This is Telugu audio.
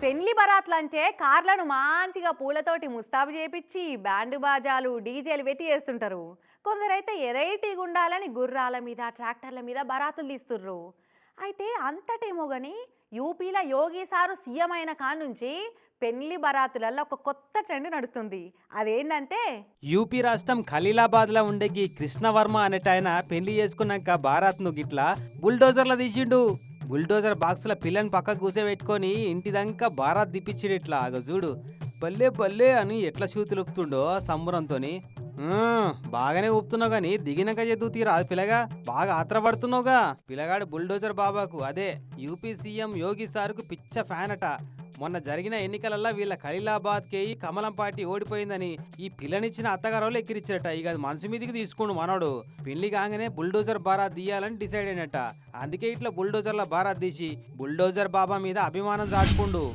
పెళ్లి బరాత్లంటే కార్లను మంచిగా పూలతోటి ముస్తాబు చేపిచ్చి బ్యాండ్ బాజాలు డీజేలు పెట్టి చేస్తుంటారు. కొందరైతే ఎరైటీగా ఉండాలని గుర్రాల మీద ట్రాక్టర్ల మీద బరాతులు తీస్తుర్రు. అయితే అంతటేమో గాని యూపీలో యోగి సారు సీఎం అయిన కానుంచి పెళ్లి బరాతులలో ఒక కొత్త ట్రెండ్ నడుస్తుంది. అదేంటంటే యూపీ రాష్ట్రం ఖలీలాబాద్లో ఉండే గీ కృష్ణవర్మ అనేట ఆయన పెళ్లి చేసుకున్నాక బారాత్ను గిట్లా బుల్డోజర్లో తీసిండు. బుల్డోజర్ బాక్సుల పిల్లని పక్కకు కూసబెట్టుకొని ఇంటిదంకా బారాత్ దిప్పించిడు. ఇట్లా ఆగ చూడు పల్లె పల్లె అని ఎట్లా షూతులు ఊపుతుండో సంబరంతోని. బాగానే ఊపుతున్నావు గాని దిగినాక చేతూ తీరా పిల్లగా బాగా ఆత్రపడుతున్నావుగా. పిల్లగాడు బుల్డోజర్ బాబాకు అదే యూపీ సీఎం యోగి సార్కు పిచ్చ ఫ్యాన్ అట. మొన్న జరిగిన ఎన్నికలల్లో వీళ్ళ ఖలీలాబాద్ కేయి కమలం పార్టీ ఓడిపోయిందని ఈ పిల్లనిచ్చిన అత్తగారు ఎక్కిరిచ్చారట. ఇక అది మనసు మీదకి తీసుకుండు మనోడు. పెళ్లి కాగానే బుల్డోజర్ బారాత్ తీయాలని డిసైడ్ అయినట. అందుకే ఇట్లా బుల్డోజర్ల బారాత్ తీసి బుల్డోజర్ బాబా మీద అభిమానం చాటుకుండు.